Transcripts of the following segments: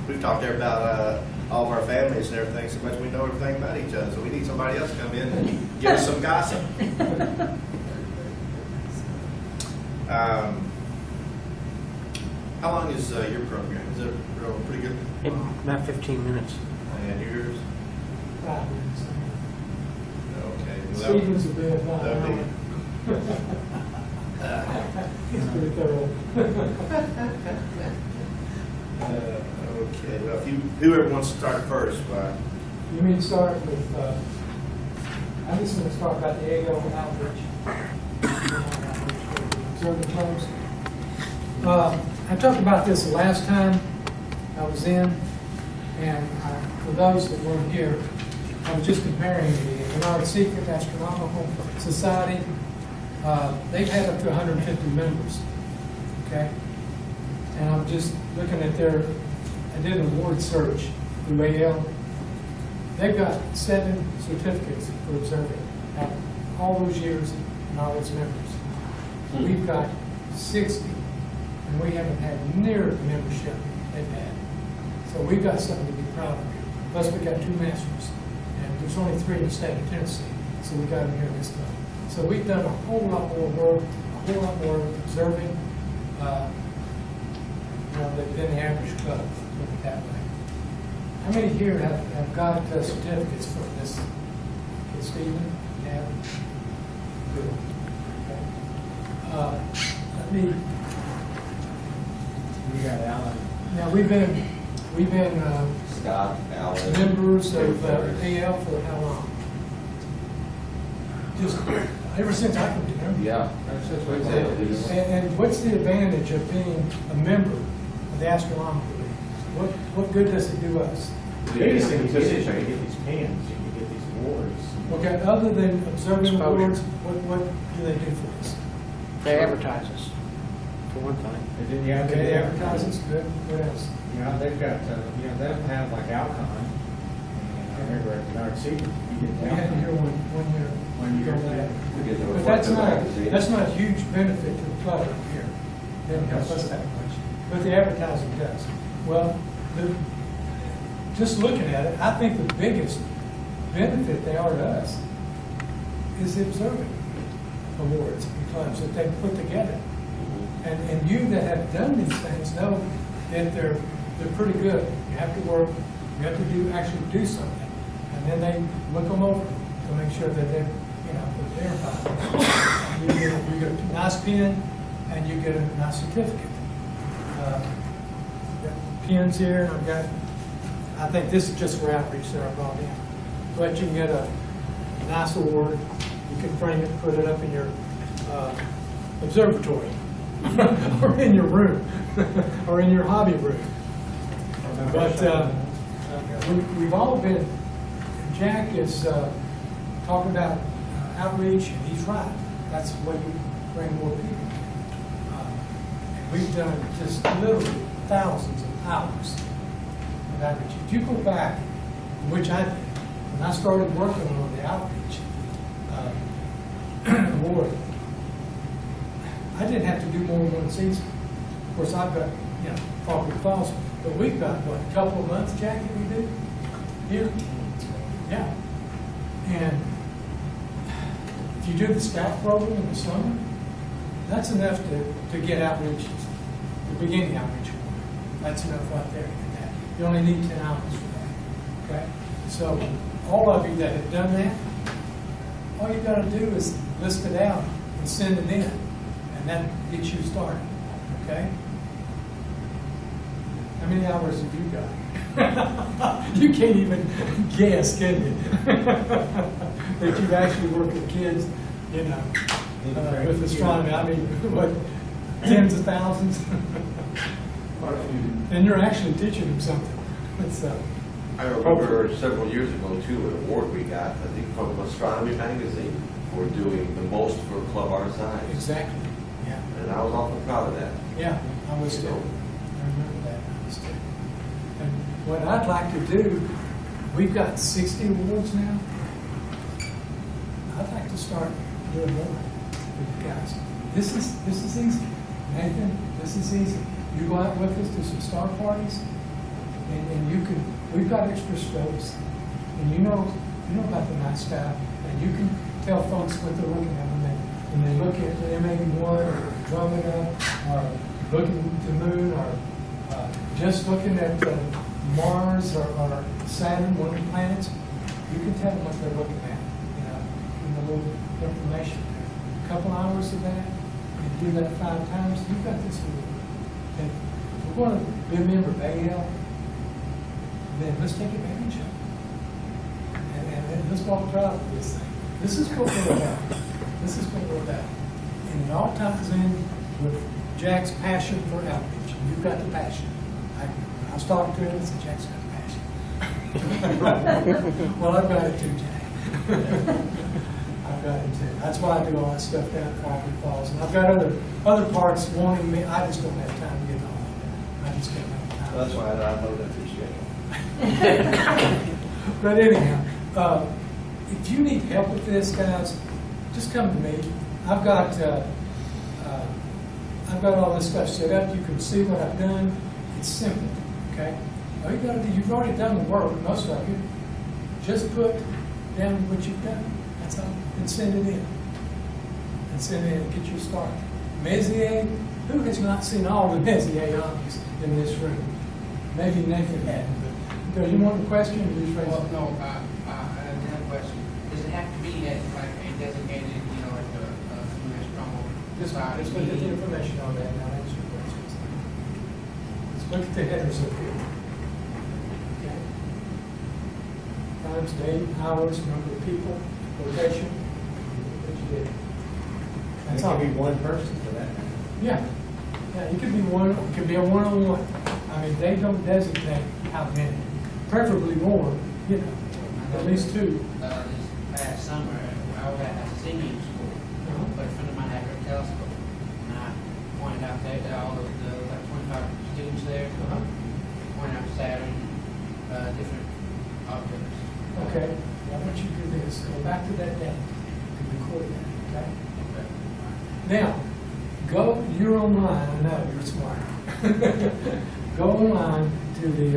we've talked there about all of our families and everything, so much we know everything about each other. So we need somebody else to come in and give us some gossip. How long is your program? Is it real pretty good? About 15 minutes. And yours? 5 minutes. Okay. Well, Stevens will be about an that'll be- hour. He's pretty thorough. Okay. Well, if whoever wants to start first, You mean start with, I'm just going to start about the AO outreach. Observing clubs. I talked about this the last time I was in, and for those that weren't here, I was just comparing the Bernard Secret Astronomical Society. They've had up to 150 members, okay? And I'm just looking at I did an award search through AL. They've got 7 certificates for observing out of all those years and all its members. We've got 60, and we haven't had near the membership they've had. So we've got something to be proud of. Plus, we got 2 masters, and there's only 3 in the state of Tennessee, so we got them here this time. So we've done a whole lot more work, a whole lot more observing than the average club, look at it that way. How many here have got certificates for this? Okay, Stephen, yeah. Good. Okay. Let me. You got Alan. Now we've been Scott, Alan. members of AL for how long? Just ever since I can remember. Yeah. And what's the advantage of being a member of the Astronomical League? What good does it do us? The biggest thing is you get these pins, you can get these awards. Okay, other than observing Exposure. awards, what do they do for us? They advertise us, for one thing. And then you have Okay, the advertisements, good. What else? You know, they've got, they'll have like Alcon. And I remember at Bernard Secret, you get We had to hear Alcon. 1 year. 1 year. ago that. We get the But reflective that's not a magazine. huge benefit to the club up here. Doesn't help us that much. But the advertising does. Well, just looking at it, I think the biggest benefit they are to us is the observing awards and clubs that they put together. And you that have done these things know that they're pretty good. You have to work, you have to actually do something. And then they look them over to make sure that they're, that they're fine. You get a nice pin and you get a nice certificate. Got pins here, and I think this is just for outreach that I brought in. But you can get a nice award. You can frame it, put it up in your observatory, or in your room, or in your hobby room. But we've all been, Jack is talking about outreach, and he's right. That's the way you bring more people. And we've done just literally thousands of hours of outreach. If you go back, which I did, when I started working on the outreach award, I didn't have to do more than 1 season. Of course, I've got, Faulkner Falls, but we've got, what, a couple of months, Jack, that we do here? Yeah. And if you do the staff program in the summer, that's enough to get outreaches, the beginning outreach award. That's enough right there to get that. You only need 10 hours for that, okay? So all of you that have done that, all you got to do is list it out and send it in, and that gets you started, okay? How many hours have you got? You can't even guess, can you? That you've actually worked with kids, with astronomy. I mean, what, tens of thousands? And you're actually teaching them something. So, I remember several years ago too, an award we got, I think from Astronomy Magazine, for doing the most for a club our size. exactly, yeah. And I was awful proud of that. Yeah, I was too. I remember that. I was too. And what I'd like to do, we've got 60 awards now. I'd like to start doing more with you guys. This is easy. Nathan, this is easy. You go out with us to some star parties, and we've got extra scopes, and you know about the night sky, and you can tell folks what they're looking at when they look at the M81 or Andromeda, or looking at the moon, or just looking at Mars or Saturn, one of the planets. You can tell them what they're looking at, in a little information there. A couple hours of that, and do that 5 times, you've got this little. And if we're going to be a member of AL, then let's take advantage of it. And let's walk proud of this thing. This is what we're about. This is what we're about. And it all ties in with Jack's passion for outreach. You've got the passion. I was talking to him and said, Jack's got the passion. Well, I've got it too, Jack. I've got it too. That's why I do all that stuff down at Falcon Falls. And I've got other parts wanting me. I just don't have time to get all of that. I just don't have time. That's why I know that your schedule. But anyhow, if you need help with this, guys, just come to me. I've got all this stuff set up. You can see what I've done. It's simple, okay? All you got to do, you've already done the work, most of you. Just put down what you've done. That's all. And send it in. And send it in and get you started. Messier, who has not seen all the Messier armies in this room? Maybe Nathan hadn't, but do you want the question? Or you just raise Well, it? no, I have a question. Does it have to be at like a designated, like a U.S. promo? Let's look at the information on that, and I'll answer your questions. Let's look at the headers up here. Okay. Times, date, hours, number of people, location, what you did. It That's all. could be one person for that matter. Yeah, it could be one, it could be a one-on-one. I mean, they don't designate how many, preferably more, at least 2. This past summer, I was at a singing school, but a friend of mine had her telescope, and I pointed out that all of the like 25 students there, pointed out Saturn, different objects. Okay, why don't you do this, go back to that day, you can record that, okay? Now, you're online, I know, you're smart. Go online to the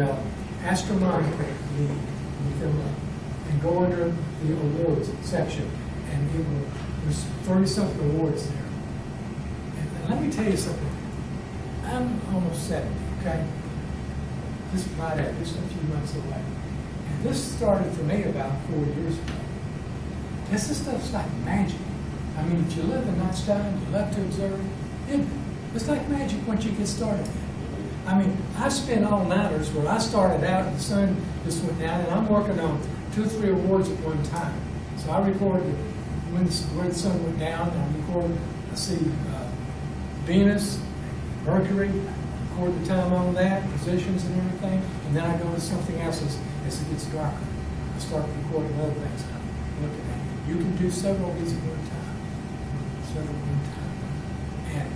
Astronomical League, look them up, and go under the awards section, and there's 30-something awards there. And let me tell you something, I'm almost 70, okay? Just right at, just a few months away. And this started for me about 4 years ago. This stuff's like magic. I mean, if you love the night sky and you love to observe, it's like magic once you get started. I mean, I spent all-nighters where I started out and the sun just went down, and I'm working on 2 or 3 awards at one time. So I recorded where the sun went down, and I recorded, Venus, Mercury, record the time on that, positions and everything, and then I go to something else as it gets darker. I start recording other things I'm looking at. You can do several of these at one time. And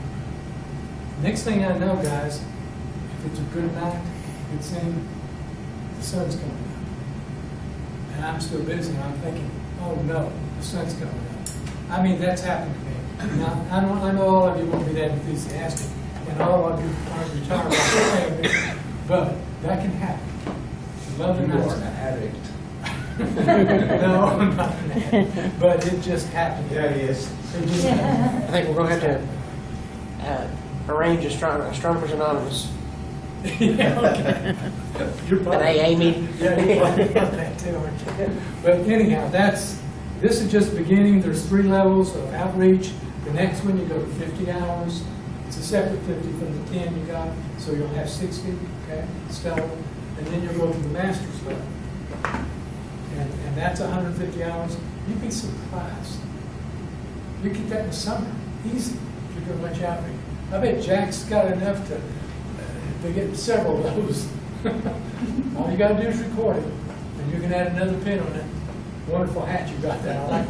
next thing I know, guys, if it's a good night, good scene, the sun's coming up. And I'm still busy, and I'm thinking, oh no, the sun's coming up. I mean, that's happened to me. Now, I know all of you won't be that enthusiastic, and all of you aren't retired, but that can happen. If you love the night sky. addict. No, I'm not an addict, but it just happened. Yeah, he is. It just happened. I think we're going to have to arrange Astronomers Anonymous. Yeah, okay. You're An probably, AA meeting. yeah, you're probably about that too, aren't you? But anyhow, this is just beginning. There's 3 levels of outreach. The next one, you go to 50 hours. It's a separate 50 from the 10 you got, so you'll have 60, okay, stellar. And then you'll go to the master's level. And that's 150 hours. You'd be surprised. You get that in the summer, easy, if you're doing much outreach. I bet Jack's got enough to get several of those. All you gotta do is record it, and you can add another pin on that wonderful hat you got there. I like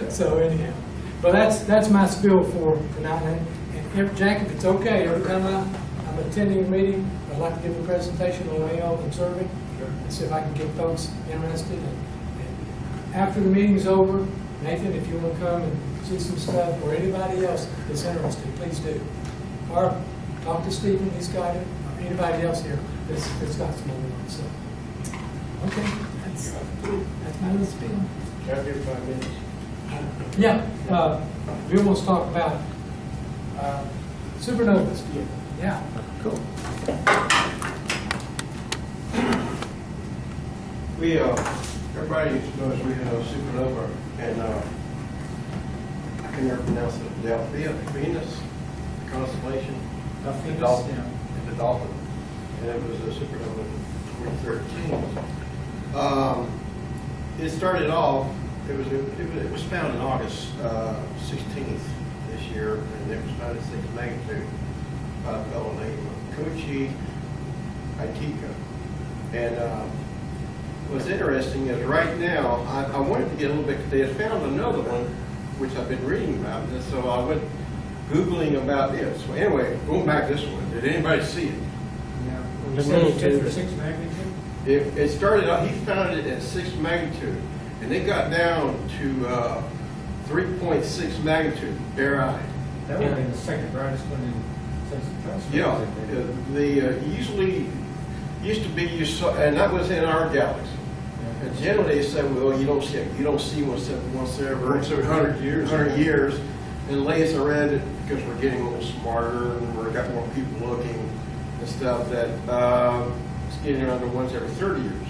it. So anyhow, but that's my spiel for tonight. And if, Jack, if it's okay, every time I'm attending a meeting, I'd like to give a presentation on AL observing, and see if I can get folks interested. And after the meeting's over, Nathan, if you want to come and see some stuff, or anybody else that's interested, please do. Or talk to Stephen, he's got it, or anybody else here. it's got some more on, so. Okay, that's my little spiel. Can I give 5 minutes? Yeah, Bill wants to talk about supernovas. Yeah. Cool. We, everybody knows we had a supernova, and I can never pronounce it, Delphia, Venus, the constellation, the dolphin, the dolphin, and it was a supernova in 2013. It started off, it was found in August 16th this year, and it was found at 6 magnitude by a fellow named Koichi Aitika. And what's interesting is right now, I wanted to get a little bit, because they had found another one, which I've been reading about, and so I went Googling about this. So anyway, going back this one, did anybody see it? Yeah. The You said it's magnitude. for 6 magnitude? It started out, he found it at 6 magnitude, and it got down to 3.6 magnitude, bare eye. That would have been the second brightest one since the telescope. Yeah, the usually used to be you saw, and that was in our galaxy. And generally they say, well, you don't see once every 100 years. 100 years, and lately I read it because we're getting a little smarter and we've got more people looking and stuff that it's getting around to once every 30 years.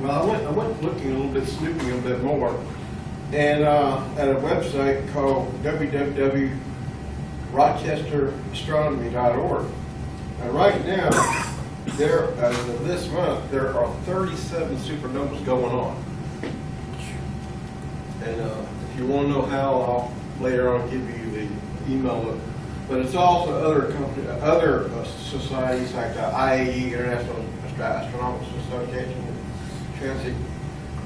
Well, I went looking a little bit, snooping a little bit more, and at a website called www.rochesterastronomy.org. And right now, as of this month, there are 37 supernovas going on. And if you want to know how, I'll later on give you the email. But it's also other societies like the IAE, International Astronomical Association, Transit,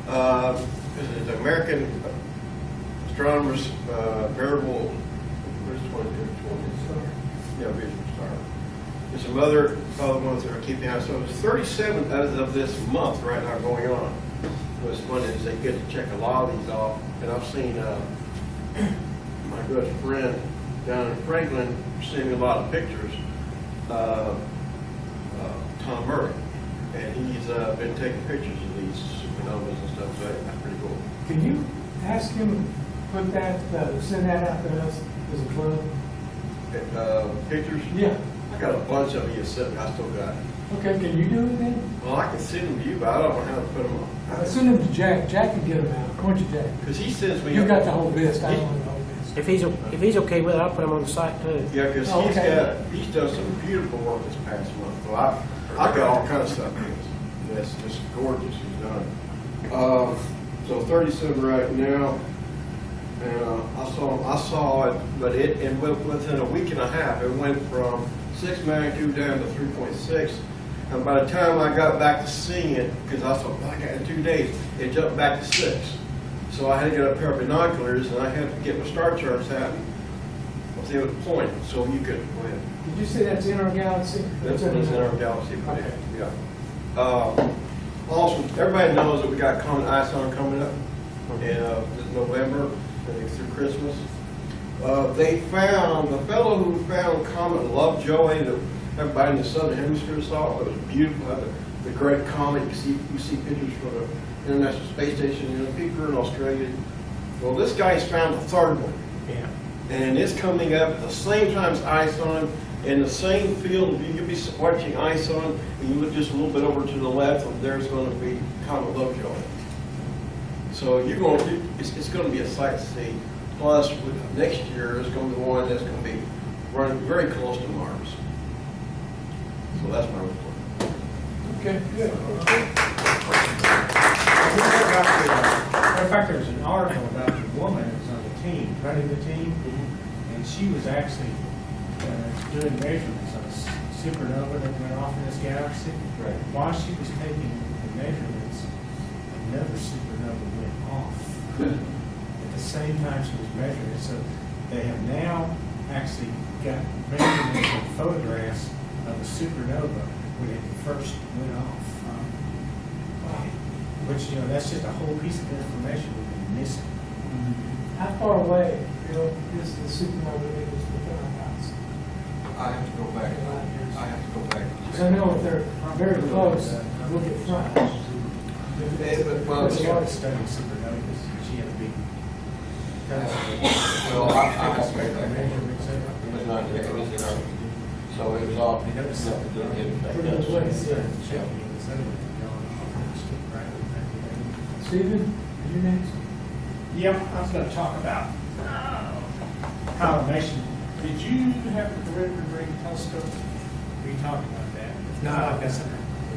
the American Astronomers Variable, Visual Star. There's some other ones that are keeping out. So it's 37 as of this month right now going on. What's funny is they get to check a lot of these off. And I've seen my good friend down in Franklin send me a lot of pictures, Tom Murray. And he's been taking pictures of these supernovas and stuff, so that's pretty cool. Can you ask him to put that, send that out to us as a club? Pictures? Yeah. I got a bunch of them you sent me, I still got it. Okay, can you do it then? Well, I can send them to you, but I don't know how to put them on. Send them to Jack. Jack can get them out. Why don't you, Jack? Because he sends me. You've got the whole list. I don't want the whole list. If he's okay with it, I'll put him on the site too. Yeah, because Oh, okay. he's done some beautiful work this past month. Well, I got all kind of stuff. That's just gorgeous he's done. So 37 right now. And I saw it, but within a week and a half, it went from 6 magnitude down to 3.6. And by the time I got back to seeing it, because I thought, I got in 2 days, it jumped back to 6. So I had to get a pair of binoculars, and I had to get my star charts out and was able to point, so you could go ahead. Did you say that's in our galaxy? That's what is in our galaxy. Okay. Yeah. Also, everybody knows that we got Comet ISON coming up in November, I think through Christmas. They found, the fellow who found Comet Lovejoy, that everybody in the southern hemisphere saw, it was beautiful. The great comet, you see pictures from the International Space Station in Picker in Australia. Well, this guy's found the third one. Yeah. And it's coming up at the same time as ISON, in the same field. You'll be watching ISON, and you look just a lit's bit over to the left, and there's going to be Comet Lovejoy. So it's going to be a sight to see. Plus, next year is going to be one that's going to be running very close to Mars. So that's my report. Okay, good. Matter of fact, there was an article about the woman that was on the team, running the team, and she was actually doing measurements on a supernova that went off in this galaxy. Right. While she was taking the measurements, another supernova went off at the same time she was measuring it. So they have now actually got measurements and photographs of a supernova when it first went off. Which, that's just a whole piece of information we've been missing. How far away, is the supernova that was within our I have to go back, I have to go back. Because I know if they're very close, look at front. Well, There's a She lot had of- to study supernovas, she had to be. well, I have to go back. Measurements, It was not, it was in our, so it was all. You notice that? Pretty good place, yeah. Stephen, you next? Yep, I was gonna talk about collimation. Did you have the perimeter ring telescope? We talked about that. No,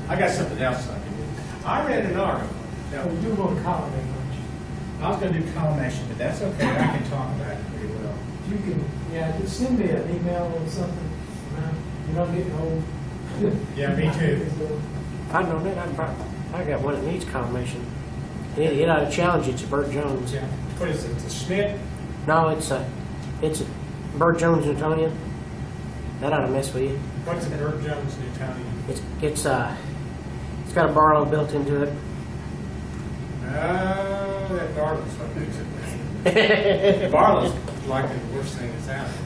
I got something else I can do. I read an article. Now, We do want to comment, don't I was gonna do collimation, but that's okay, I can talk about it pretty well. you? You can, yeah, just send me an email or something. You know, I'm getting old. Yeah, me too. If I'd known that, I got one that needs confirmation. It ought to challenge it to Burt Jones. Yeah. What is it, the Schmidt? No, it's a Burt Jones Newtonian. That ought to mess with you. What's the Burt Jones Newtonian? It's got a Barlow built into it. That Barlow's what makes it bad. Barlow's like the worst thing that's out there.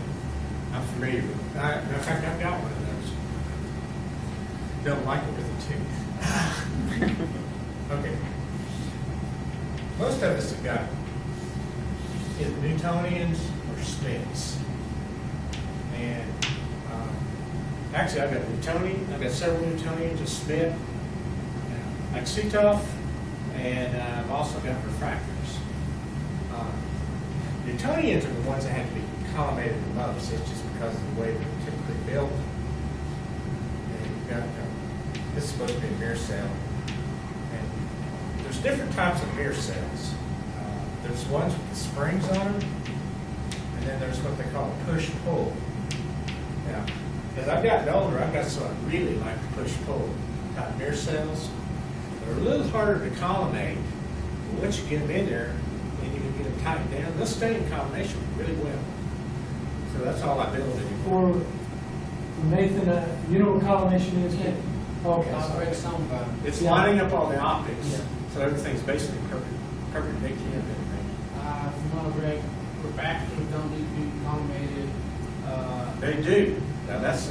I'm familiar with it. In fact, I've got one of those. Don't like it with a tooth. Okay. Most of us have got either Newtonians or Smiths. And actually, I've got Newtonian, I've got several Newtonians, a Smith, like Sitoff, and I've also got refractors. Newtonians are the ones that have to be collimated the most. It's just because of the way they're typically built. And you've got, this is supposed to be a mirror cell. And there's different types of mirror cells. There's ones with the springs on them, and then there's what they call a push-pull. Now, as I've gotten older, I've got some I really like the push-pull type mirror cells. They're a little harder to collimate, but once you get them in there and you can get them tightened down, they'll stay in combination really well. So that's all I build anymore. For Nathan, you know what collimation is? Yeah. Okay. I've read some about it. It's Yeah. lining up all the optics, Yeah. so everything's basically perpendicular to everything. From what I've read, refractors don't need to be collimated. They do. Now, that's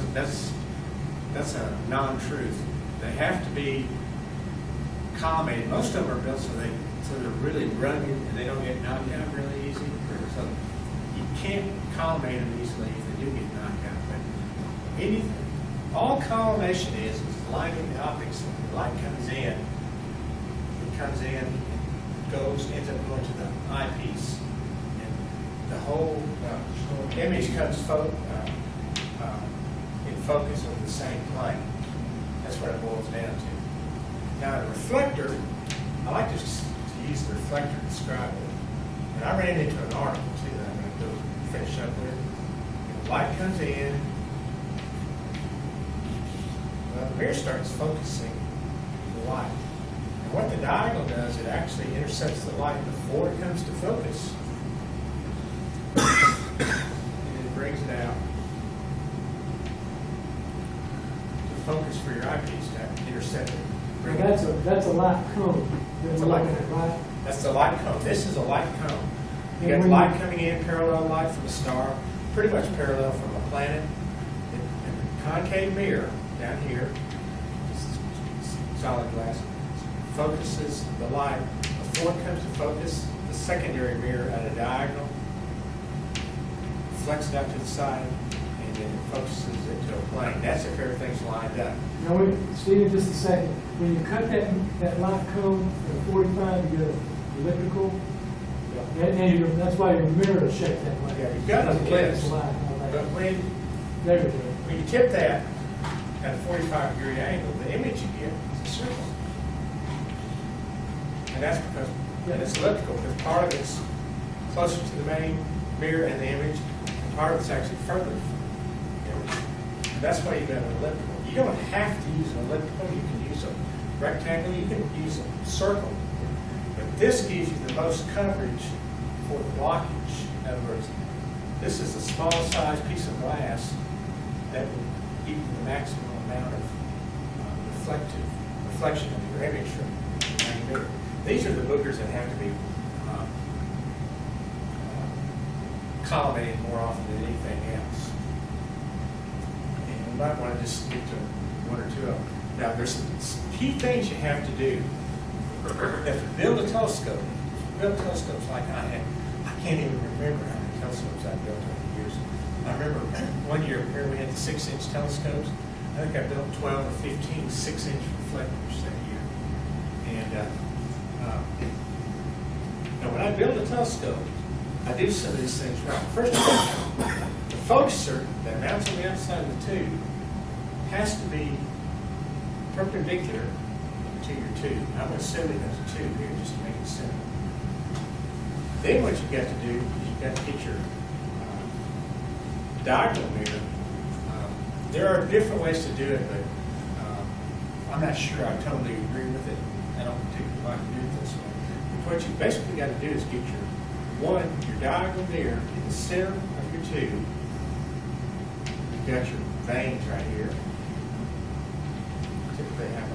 a non-truth. They have to be collimated. Most of them are built so they're really rugged and they don't get knocked out really easy. So you can't collimate them easily if they do get knocked out. But all collimation is lining the optics. When the light comes in, it comes in, ends up going to the eyepiece, and the whole image comes in focus on the same plane. That's what it boils down to. Now, a reflector, I like to use the reflector to describe it. And I ran into an article too that I'm going to finish up with. And the light comes in, well, the mirror starts focusing the light. And what the diagonal does, it actually intercepts the light before it comes to focus. And it brings it out to focus for your eyepiece to intercept it. Bring it. That's a light cone. It's a light cone. Right? That's the light cone. This is a light cone. You And got when light you- coming in, parallel light from a star, pretty much parallel from a planet. And the concave mirror down here, this is solid glass, focuses the light before it comes to focus. The secondary mirror at a diagonal flex it out to the side, and then it focuses it to a plane. That's if everything's lined up. Now, wait, Steve, just a second. When you cut that light cone at 45, you get elliptical. And that's why your mirror is shaped that way. Yeah, you've got an Because it catches ellipse. light and all that. But when There you go. When you tip that at a 45-degree angle, the image you get is a circle. And that's because it's elliptical, because part of it's closer to the main mirror and the image, and part of it's actually further from the image. And that's why you got an elliptical. You don't have to use an elliptical, you can use a rectangle, you can use a circle. But this gives you the most coverage for the blockage. In other words, this is a small size piece of glass that will give you the maximum amount of reflection of your image from the main mirror. These are the boogers that have to be collimated more often than anything else. might want to just skip to one or two of them. Now, there's some key things you have to do. If you build a telescope, build telescopes like I have, I can't even remember how many telescopes I built over the years. I remember one year here we had the 6-inch telescopes. I think I built 12 or 15 6-inch reflectors that year. And now when I build a telescope, I do some of these things right. First of all, the focuser that mounts on the outside of the tube has to be perpendicular to your tube. I'm assuming there's a tube here just to make it simple. Then what you've got to do is you've got to get your diagonal mirror. There are different ways to do it, but I'm not sure I totally agree with it. I don't particularly like to do it this way. But what you basically got to do is get your diagonal mirror in the center of your tube. You've got your vanes right here. Typically have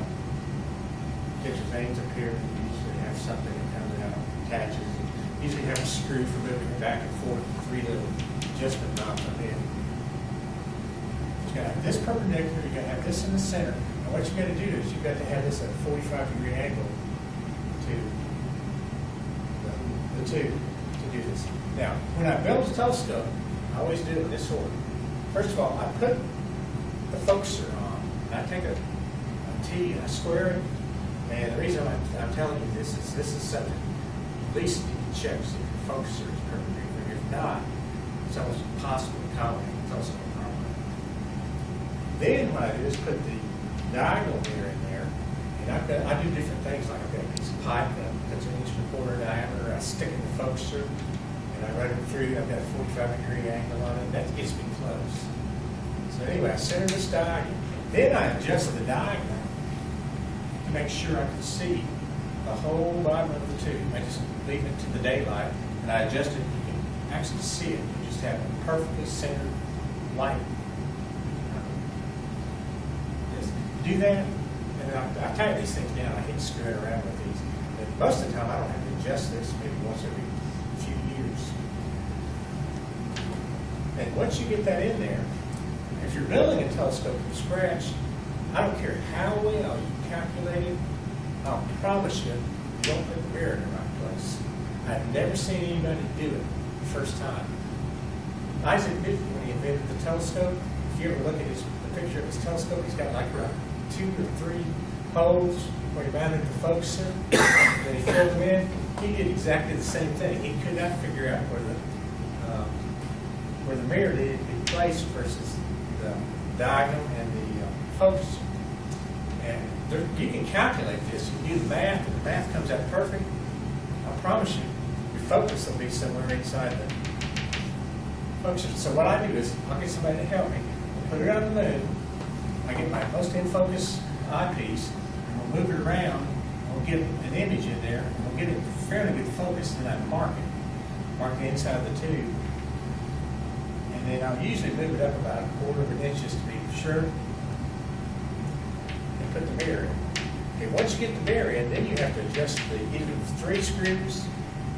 get your vanes up here. You usually have something that comes out, attaches. Usually have a screw for moving it back and forth, 3 little adjustment knobs on it. You got to have this perpendicular, you got to have this in the center. And what you got to do is you've got to have this at a 45-degree angle to the tube to do this. Now, when I build a telescope, I always do it in this order. First of all, I put the focuser on, and I take a T and I square it. And the reason I'm telling you this is something at least you can check see if your focuser is perpendicular. If not, it's almost impossible to accommodate the telescope properly. Then what I do is put the diagonal mirror in there, and I do different things. Like I've got a piece of pipe that's 1.25 inch diameter. I stick it in the focuser, and I run it through. I've got a 45-degree angle on it. That gets me close. So anyway, I center this diagonal. Then I adjust the diagonal to make sure I can see the whole bottom of the tube. I just leave it to the daylight, and I adjust it. You can actually see it. You just have a perfectly centered light. Just do that, and I tighten these things down. I hate screwing around with these. But most of the time, I don't have to adjust this maybe once every few years. And once you get that in there, if you're building a telescope from scratch, I don't care how well you calculate it, I'll promise you, you don't put the mirror in the right place. I've never seen anybody do it the first time. Isaac Newton, when he invented the telescope, if you ever look at the picture of his telescope, he's got like 2 or 3 holes where he mounted the focuser, then he filled them in. He did exactly the same thing. He could not figure out where the mirror needed to be placed versus the diagonal and the focuser. And you can calculate this. You can do the math, and the math comes out perfect. I promise you, your focus will be somewhere inside the focuser. So what I do is, I'll get somebody to help me. I'll put it on the moon. I get my most in focus eyepiece, and we'll move it around. We'll get an image in there, and we'll get it fairly good focus, and then I mark it. Mark the inside of the tube. And then I'll usually move it up about 1/4 inch just to be sure. Put the mirror in. Okay, once you get the mirror in, then you have to adjust either the 3 screws.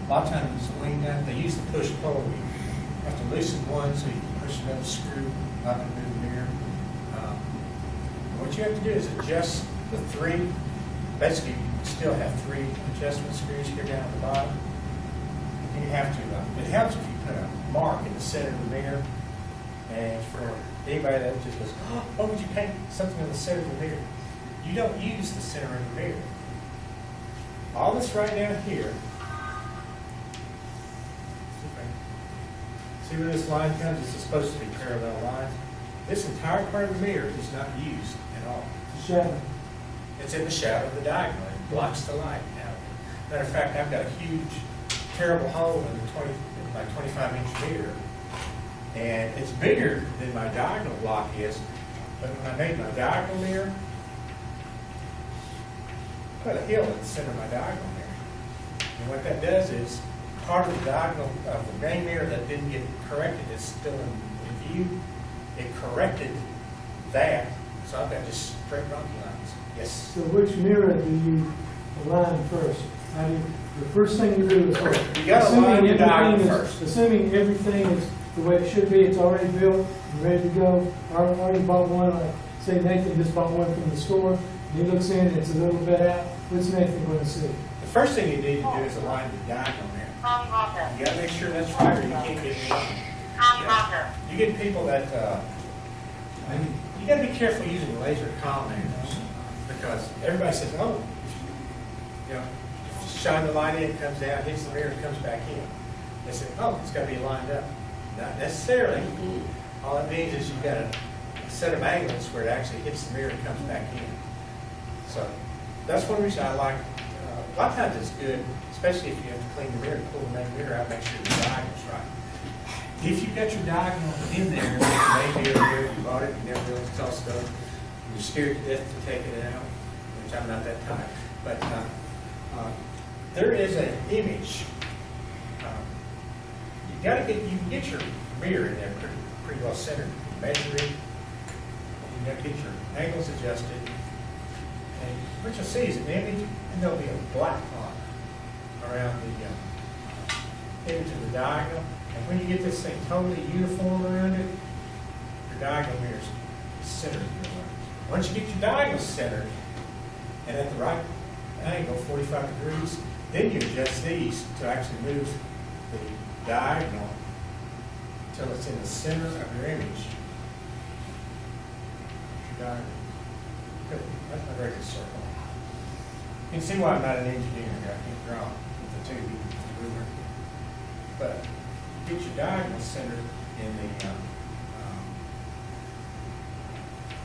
A lot of times it's a wing nut. They use the push pull. You have to loosen one so you can push another screw up and move the mirror. What you have to do is adjust the 3. Basically, you still have 3 adjustment screws here down at the bottom. And you have to. It helps if you put a mark in the center of the mirror. And for anybody that just goes, oh, why would you paint something on the center of the mirror? You don't use the center of the mirror. All this right down here, see where this line comes? This is supposed to be parallel lines. This entire part of the mirror is not used at all. Shadow. It's in the shadow of the diagonal. It blocks the light out. Matter of fact, I've got a huge, terrible hole in my 25-inch mirror. And it's bigger than my diagonal block is. But when I made my diagonal mirror, put a hill in the center of my diagonal mirror. And what that does is, part of the diagonal of the main mirror that didn't get corrected is still in view. It corrected that, so I've got just straight rocky lines. Yes? So which mirror do you align first? The first thing you do is, You gotta align the diagonal everything first. assuming everything is the way it should be, it's already built, You ready to go? Already bought one, like, say Nathan just bought one from the store, and he looks in, it's a little bit out, what's Nathan gonna see? The first thing you need to do is align the diagonal there. You gotta make sure that's right, or you can't get it wrong. You get people that, you gotta be careful using laser collimators, because everybody says, oh, you know, shine the light in, it comes out, hits the mirror, it comes back in. They say, oh, it's gotta be lined up. Not necessarily. All it means is you've got a set of angles where it actually hits the mirror and comes back in. So that's one reason I like, a lot of times it's good, especially if you have to clean the mirror, pull the main mirror out, make sure the diagonal's right. If you've got your diagonal in there, maybe you bought it, you never realized it's all stuff, you're scared to death to take it out, which I'm not that type. But there is an image. You can get your mirror in there pretty well centered. Measure it. You got to get your angles adjusted. And what you'll see is an image, and there'll be a black line around the image of the diagonal. And when you get this thing totally uniform around it, your diagonal mirror is centered. Once you get your diagonal centered and at the right angle, 45 degrees, then you adjust these to actually move the diagonal until it's in the center of your image. Your diagonal. Good. That's my very good circle. You can see why I'm not an engineer. I can't draw with the 2D ruler. But get your diagonal centered in the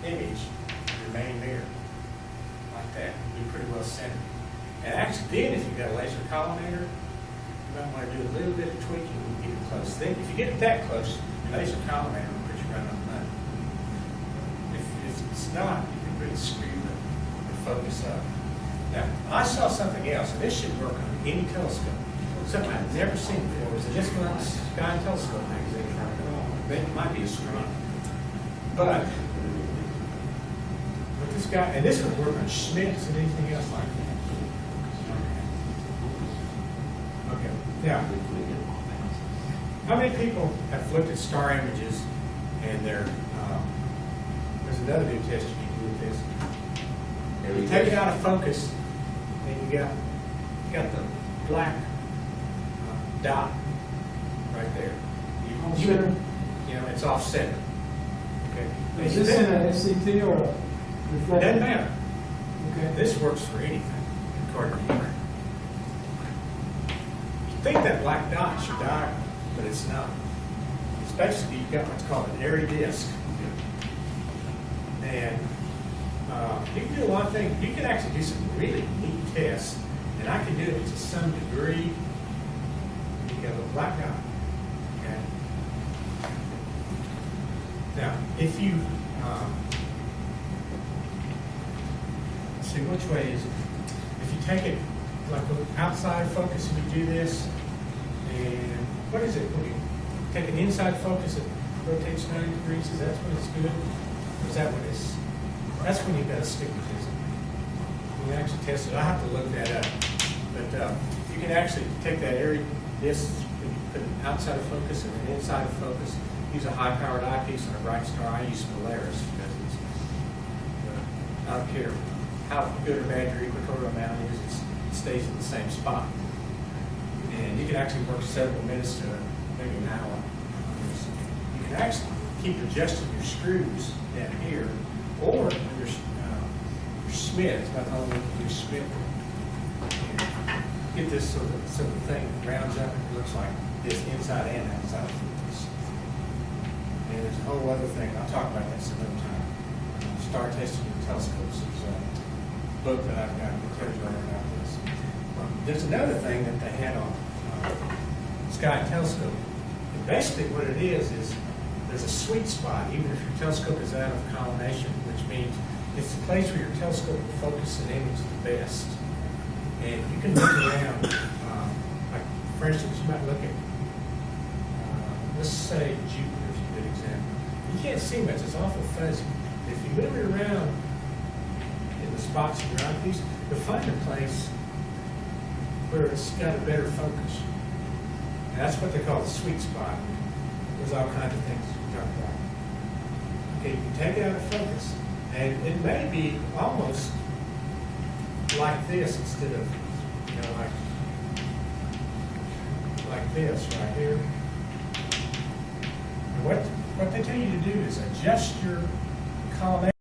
image of your main mirror. Like that. You'll be pretty well centered. And actually then, if you've got a laser collimator, you might want to do a little bit of tweaking and get it close. Then, if you get it that close, your laser collimator will put you right on the money. If it's not, you can really screw the focus up. Now, I saw something else, and this should work on any telescope. Something I've never seen before. It was just one of the Sky and Telescope magazine. It might be a screen. But with this guy, and this would work on Schmitz and anything else like that. Okay. Now, how many people have looked at star images and there's another new test you can do with this. You take it out of focus, and you got the black dot right there. It's off center. Okay. Is this in a SCT or a reflector? Doesn't matter. Okay. This works for anything, according to Henry. You think that black dot's your diagonal, but it's not. It's basically, you've got what's called an airy disk. And you can do a lot of things. You can actually do some really neat tests, and I can do it to some degree. You have a black dot. Okay. Now, if you see which way is it? If you take it like outside focus and you do this, and what is it when you take an inside focus, it rotates 90 degrees? Is that when it's good? Or is that when it's? That's when you've got to stick with this. You can actually test it. I have to look that up, but you can actually take that airy disc and you put it outside of focus and an inside of focus. Use a high-powered eyepiece on a bright star. I use Polaris because it's, I don't care how good or bad your equatorial mount is, it stays in the same spot. And you can actually work several minutes to maybe an hour. You can actually keep adjusting your screws down here, or when your Schmidt, not only your Schmidt, get this sort of thing that rounds up and looks like this inside and outside of this. And there's a whole other thing, I'll talk about that some other time. Star testing with telescopes is a book that I've got that tells you all about this. There's another thing that they had on Sky Telescope. And basically what it is there's a sweet spot, even if your telescope is out of collimation, which means it's the place where your telescope will focus an image the best. And you can look around, like for instance, you might look at, let's say Jupiter is a good example. You can't see much, it's awful fuzzy. If you move it around in the spots in your eyepiece, you'll find a place where it's got a better focus. And that's what they call the sweet spot. There's all kinds of things you talk about. Okay, you take it out of focus, and it may be almost like this instead of, you know, like this right here. And what they tell you to do is adjust your column